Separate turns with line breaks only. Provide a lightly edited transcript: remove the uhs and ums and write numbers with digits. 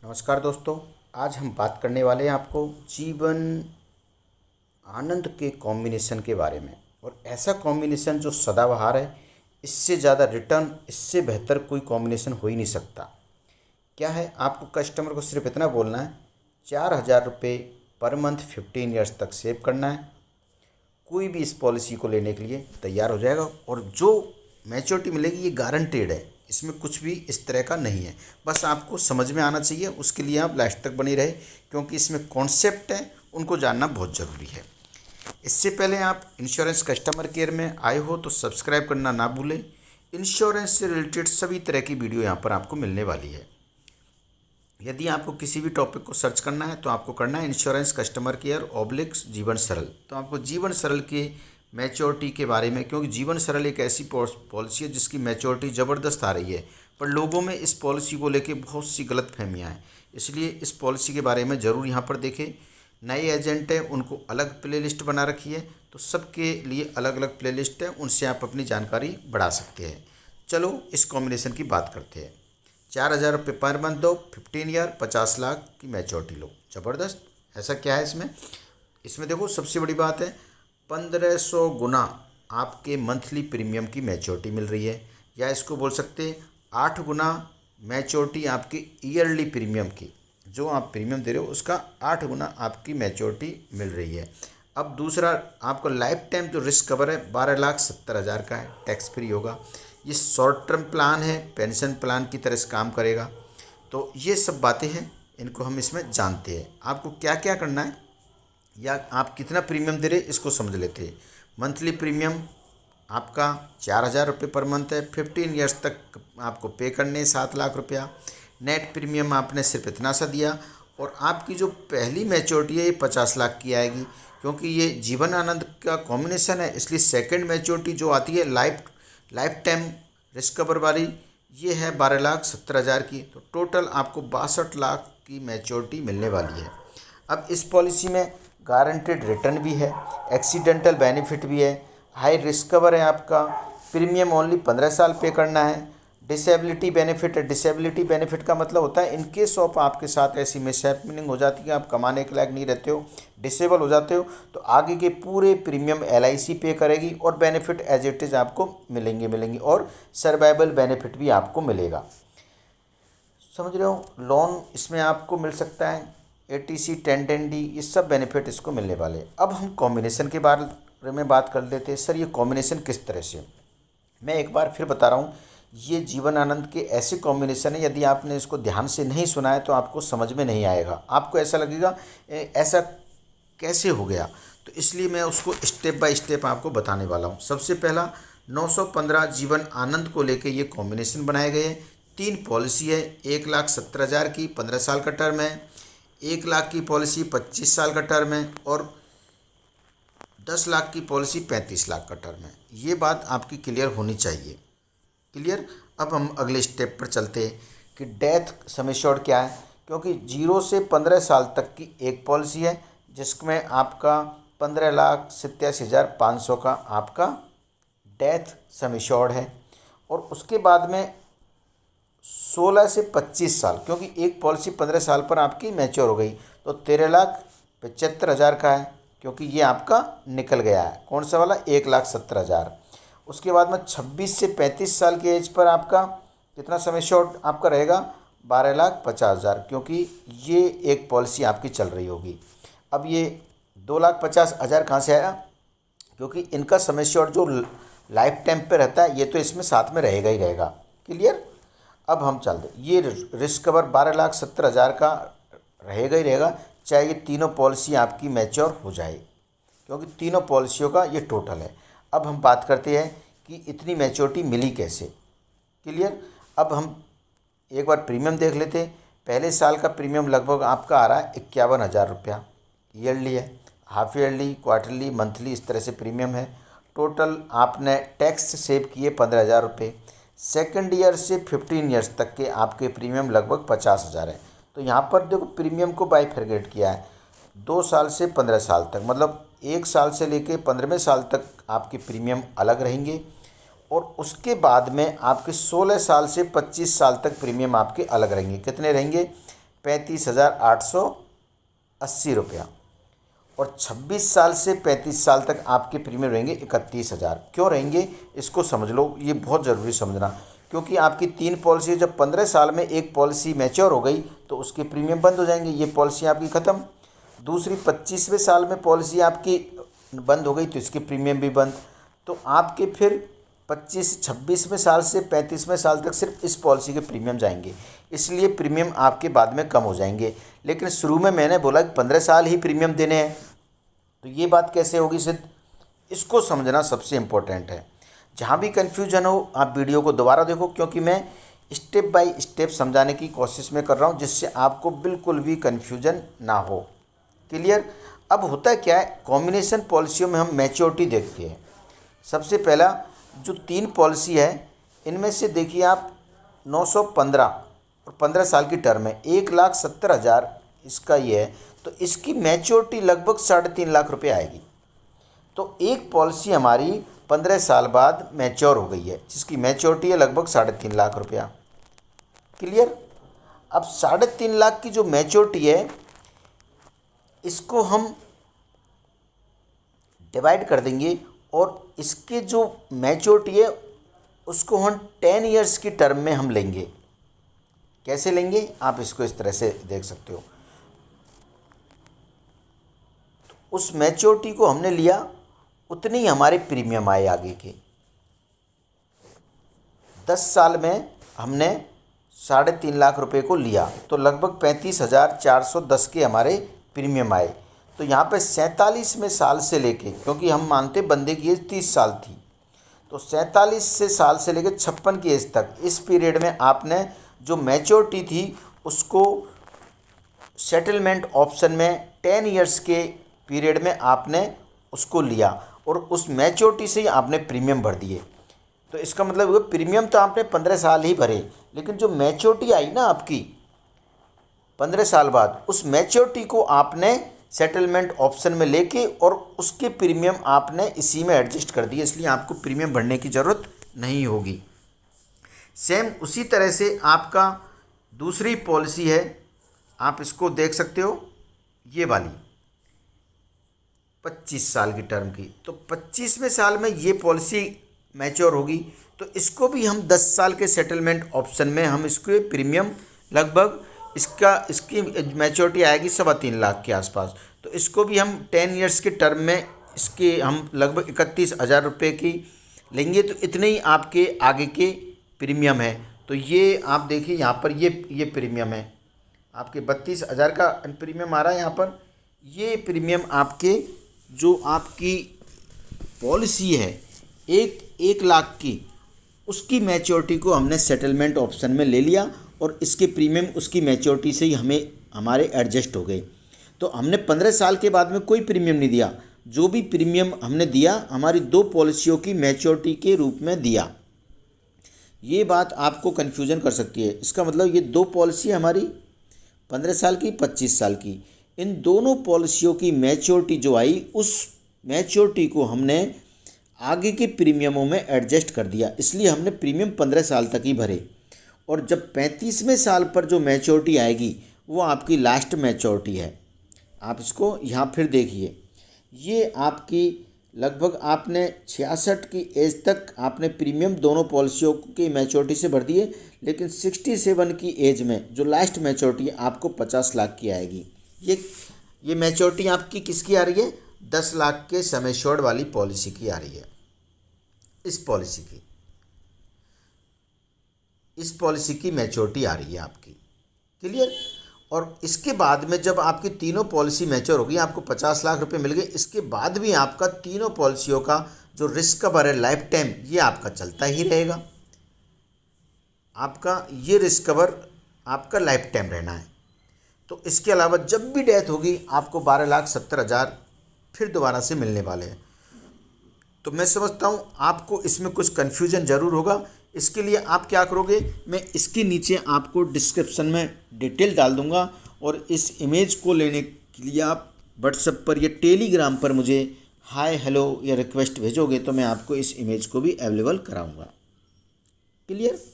नमस्कार दोस्तों। आज हम बात करने वाले हैं आपको जीवन आनंद के कॉम्बिनेशन के बारे में। और ऐसा कॉम्बिनेशन जो सदाबहार है, इससे ज़्यादा रिटर्न, इससे बेहतर कोई कॉम्बिनेशन हो ही नहीं सकता। क्या है, आपको कस्टमर को सिर्फ इतना बोलना है 4,000 रुपये पर मंथ 15 ईयर्स तक सेव करना है। कोई भी इस पॉलिसी को लेने के लिए तैयार हो जाएगा और जो मैच्योरिटी मिलेगी ये गारंटेड है। इसमें कुछ भी इस तरह का नहीं है, बस आपको समझ में आना चाहिए। उसके लिए आप लास्ट तक बनी रहे, क्योंकि इसमें कॉन्सेप्ट है, उनको जानना बहुत ज़रूरी है। इससे पहले आप इंश्योरेंस कस्टमर केयर में आए हो तो सब्सक्राइब करना ना भूलें। इंश्योरेंस से रिलेटेड सभी तरह की वीडियो यहाँ पर आपको मिलने वाली है। यदि आपको किसी भी टॉपिक को सर्च करना है तो आपको करना है इंश्योरेंस कस्टमर केयर ऑब्लिक्स जीवन सरल। तो आपको जीवन सरल के मैच्योरिटी के बारे में, क्योंकि जीवन सरल एक ऐसी पॉलिसी है जिसकी मैच्योरिटी ज़बरदस्त आ रही है, पर लोगों में इस पॉलिसी को लेके बहुत सी गलतफहमियां हैं। इसलिए इस पॉलिसी के बारे में ज़रूर यहाँ पर देखें। नए एजेंट हैं, उनको अलग प्लेलिस्ट बना रखी है, तो सबके लिए अलग अलग प्लेलिस्ट है, उनसे आप अपनी जानकारी बढ़ा सकते हैं। चलो इस कॉम्बिनेशन की बात करते हैं। 4,000 रुपये पर मंथ दो, 15 ईयर, 50 लाख की मैच्योरिटी लो। ज़बरदस्त। ऐसा क्या है इसमें? इसमें देखो, सबसे बड़ी बात है 1,500 गुना आपके मंथली प्रीमियम की मैच्योरिटी मिल रही है, या इसको बोल सकते हैं 8 गुना मैच्योरिटी आपकी ईयरली प्रीमियम की। जो आप प्रीमियम दे रहे हो उसका 8 गुना आपकी मैच्योरिटी मिल रही है। अब दूसरा, आपको लाइफ टाइम जो रिस्क कवर है 12,70,000 का है, टैक्स फ्री होगा। ये शॉर्ट टर्म प्लान है, पेंशन प्लान की तरह से काम करेगा। तो ये सब बातें हैं, इनको हम इसमें जानते हैं। आपको क्या क्या करना है या आप कितना प्रीमियम दे रहे इसको समझ लेते हैं। मंथली प्रीमियम आपका 4,000 रुपये पर मंथ है, 15 ईयर्स तक आपको पे करने 7 लाख रुपया। नेट प्रीमियम आपने सिर्फ इतना सा दिया, और आपकी जो पहली मैच्योरिटी है ये 50 लाख की आएगी। क्योंकि ये जीवन आनंद का कॉम्बिनेशन है, इसलिए सेकंड मैच्योरिटी जो आती है लाइफ टाइम रिस्क कवर वाली, ये है 12,70,000 की। तो टोटल आपको 62 लाख की मैच्योरिटी मिलने वाली है। अब इस पॉलिसी में गारंटेड रिटर्न भी है, एक्सीडेंटल बेनिफिट भी है, हाई रिस्क कवर है आपका, प्रीमियम ओनली 15 साल पे करना है, डिसेबिलिटी बेनिफिट है। डिसेबिलिटी बेनिफिट का मतलब होता है इन केस ऑफ आपके साथ ऐसी मिसहैपनिंग हो जाती है, आप कमाने के लायक नहीं रहते हो, डिसेबल हो जाते हो, तो आगे के पूरे प्रीमियम LIC पे करेगी और बेनिफिट एज इट इज़ आपको मिलेंगे और सर्वाइवल बेनिफिट भी आपको मिलेगा। समझ रहे हो? लोन इसमें आपको मिल सकता है, ATC 1010D, ये सब बेनिफिट इसको मिलने वाले हैं। अब हम कॉम्बिनेशन के बारे में बात कर लेते हैं। सर ये कॉम्बिनेशन किस तरह से? मैं एक बार फिर बता रहा हूँ, ये जीवन आनंद के ऐसे कॉम्बिनेशन है, यदि आपने इसको ध्यान से नहीं सुना है तो आपको समझ में नहीं आएगा। आपको ऐसा लगेगा ऐसा कैसे हो गया। तो इसलिए मैं उसको स्टेप बाय स्टेप आपको बताने वाला हूँ। सबसे पहला, 915 जीवन आनंद को लेके ये कॉम्बिनेशन बनाए गए हैं। 3 पॉलिसी है, 1,70,000 की 15 साल का टर्म है, 1 लाख की पॉलिसी 25 साल का टर्म है, और 10 लाख की पॉलिसी 35 लाख का टर्म है। ये बात आपकी क्लियर होनी चाहिए। क्लियर? अब हम अगले स्टेप पर चलते हैं कि डेथ सम एश्योर्ड क्या है। क्योंकि 0 से 15 साल तक की एक पॉलिसी है, जिसमें आपका 15,87,500 का आपका डेथ सम एश्योर्ड है, और उसके बाद में 16 से 25 साल, क्योंकि एक पॉलिसी 15 साल पर आपकी मैच्योर हो गई, तो 13,75,000 का है, क्योंकि ये आपका निकल गया है। कौन सा वाला? 1,70,000। उसके बाद में 26 से 35 साल की एज पर आपका कितना सम एश्योर्ड आपका रहेगा? 12,50,000, क्योंकि ये एक पॉलिसी आपकी चल रही होगी। अब ये 2,50,000 कहाँ से आया? क्योंकि इनका सम एश्योर्ड जो लाइफ टाइम पे रहता है, ये तो इसमें साथ में रहेगा ही रहेगा। क्लियर? अब हम चलते, ये रिस्क कवर 12,70,000 का रहेगा ही रहेगा, चाहे ये तीनों पॉलिसी आपकी मैच्योर हो जाए, क्योंकि तीनों पॉलिसियों का ये टोटल है। अब हम बात करते हैं कि इतनी मैच्योरिटी मिली कैसे। क्लियर? अब हम एक बार प्रीमियम देख लेते हैं। पहले साल का प्रीमियम लगभग आपका आ रहा है 51,000 रुपया। ईयरली है, हाफ ईयरली, क्वार्टरली, मंथली, इस तरह से प्रीमियम है। टोटल आपने टैक्स सेव किए 15,000 रुपये। सेकेंड ईयर से 15 ईयर्स तक के आपके प्रीमियम लगभग 50,000 है। तो यहाँ पर देखो, प्रीमियम को बाइफरगेट किया है, 2 साल से 15 साल तक, मतलब 1 साल से लेके 15वें साल तक आपके प्रीमियम अलग रहेंगे, और उसके बाद में आपके 16 साल से 25 साल तक प्रीमियम आपके अलग रहेंगे। कितने रहेंगे? ₹35,880 और 26 साल से 35 साल तक आपके प्रीमियम रहेंगे 31,000। क्यों रहेंगे इसको समझ लो, ये बहुत ज़रूरी समझना, क्योंकि आपकी 3 पॉलिसी जब 15 साल में एक पॉलिसी मैच्योर हो गई तो उसके प्रीमियम बंद हो जाएंगे, ये पॉलिसी आपकी ख़त्म। दूसरी 25वें साल में पॉलिसी आपकी बंद हो गई तो इसके प्रीमियम भी बंद। तो आपके फिर 26वें साल से 35वें साल तक सिर्फ इस पॉलिसी के प्रीमियम जाएंगे, इसलिए प्रीमियम आपके बाद में कम हो जाएंगे। लेकिन शुरू में मैंने बोला कि 15 साल ही प्रीमियम देने हैं, तो ये बात कैसे होगी सिद्ध, इसको समझना सबसे इम्पोर्टेंट है। जहाँ भी कन्फ्यूजन हो आप वीडियो को दोबारा देखो, क्योंकि मैं स्टेप बाय स्टेप समझाने की कोशिश में कर रहा हूँ जिससे आपको बिल्कुल भी कन्फ्यूजन ना हो। क्लियर। अब होता क्या है, कॉम्बिनेशन पॉलिसियों में हम मैच्योरिटी देखते हैं। सबसे पहला जो 3 पॉलिसी है इनमें से देखिए आप 915 और 15 साल की टर्म है, 1,70,000 इसका ये है, तो इसकी मैच्योरिटी लगभग 3.5 लाख रुपए आएगी। तो एक पॉलिसी हमारी 15 साल बाद मैच्योर हो गई है जिसकी मैच्योरिटी है लगभग 3.5 लाख रुपया। क्लियर। अब 3.5 लाख की जो मैच्योरिटी है इसको हम डिवाइड कर देंगे और इसके जो मैच्योरिटी है उसको हम 10 इयर्स की टर्म में हम लेंगे। कैसे लेंगे आप इसको इस तरह से देख सकते हो। तो उस मैच्योरिटी को हमने लिया, उतनी ही हमारे प्रीमियम आए आगे के। 10 साल में हमने 3.5 लाख रुपए को लिया तो लगभग 35,410 के हमारे प्रीमियम आए। तो यहाँ पे 47वें साल से लेके, क्योंकि हम मानते बंदे की एज 30 साल थी, तो 47 से साल से लेकर 56 की एज तक इस पीरियड में आपने जो मैच्योरिटी थी उसको सेटलमेंट ऑप्शन में 10 इयर्स के पीरियड में आपने उसको लिया और उस मैच्योरिटी से ही आपने प्रीमियम भर दिए। तो इसका मतलब हुआ प्रीमियम तो आपने 15 साल ही भरे, लेकिन जो मैच्योरिटी आई ना आपकी 15 साल बाद, उस मैच्योरिटी को आपने सेटलमेंट ऑप्शन में लेके और उसके प्रीमियम आपने इसी में एडजस्ट कर दिए, इसलिए आपको प्रीमियम भरने की ज़रूरत नहीं होगी। सेम उसी तरह से आपका दूसरी पॉलिसी है, आप इसको देख सकते हो, ये वाली 25 साल की टर्म की। तो 25वें साल में ये पॉलिसी मैच्योर होगी, तो इसको भी हम 10 साल के सेटलमेंट ऑप्शन में हम इसके प्रीमियम लगभग इसकी मैच्योरिटी आएगी 3.25 लाख के आसपास। तो इसको भी हम 10 इयर्स के टर्म में इसके हम लगभग 31,000 रुपये की लेंगे, तो इतने ही आपके आगे के प्रीमियम है। तो ये आप देखिए यहाँ पर ये प्रीमियम है आपके 32,000 का प्रीमियम आ रहा है यहाँ पर। ये प्रीमियम आपके जो आपकी पॉलिसी है 1 लाख की, उसकी मैच्योरिटी को हमने सेटलमेंट ऑप्शन में ले लिया और इसके प्रीमियम उसकी मैच्योरिटी से ही हमारे एडजस्ट हो गए। तो हमने 15 साल के बाद में कोई प्रीमियम नहीं दिया, जो भी प्रीमियम हमने दिया हमारी 2 पॉलिसियों की मैच्योरिटी के रूप में दिया। ये बात आपको कन्फ्यूजन कर सकती है। इसका मतलब ये 2 पॉलिसी हमारी 15 साल की 25 साल की, इन दोनों पॉलिसियों की मैच्योरिटी जो आई उस मैच्योरिटी को हमने आगे के प्रीमियमों में एडजस्ट कर दिया, इसलिए हमने प्रीमियम 15 साल तक ही भरे। और जब 35वें साल पर जो मैच्योरिटी आएगी वो आपकी लास्ट मैच्योरिटी है। आप इसको यहाँ फिर देखिए, ये आपकी लगभग आपने 66 की एज तक आपने प्रीमियम दोनों पॉलिसियों की मैच्योरिटी से भर दिए, लेकिन 67 की एज में जो लास्ट मैच्योरिटी है आपको 50 लाख की आएगी। ये मैच्योरिटी आपकी किसकी आ रही है, 10 लाख के सम एश्योर्ड वाली पॉलिसी की आ रही है। इस पॉलिसी की मैच्योरिटी आ रही है आपकी। क्लियर। और इसके बाद में जब आपकी तीनों पॉलिसी मैच्योर होगी, आपको 50 लाख रुपए मिल गए, इसके बाद भी आपका तीनों पॉलिसियों का जो रिस्क कवर है लाइफ टाइम, ये आपका चलता ही रहेगा। आपका ये रिस्क कवर आपका लाइफ टाइम रहना है। तो इसके अलावा जब भी डेथ होगी आपको 12,70,000 फिर दोबारा से मिलने वाले हैं। तो मैं समझता हूँ आपको इसमें कुछ कन्फ्यूजन ज़रूर होगा। इसके लिए आप क्या करोगे, मैं इसके नीचे आपको डिस्क्रिप्शन में डिटेल डाल दूँगा और इस इमेज को लेने के लिए आप व्हाट्सएप पर या टेलीग्राम पर मुझे हाय हेलो या रिक्वेस्ट भेजोगे तो मैं आपको इस इमेज को भी अवेलेबल कराऊँगा। क्लियर।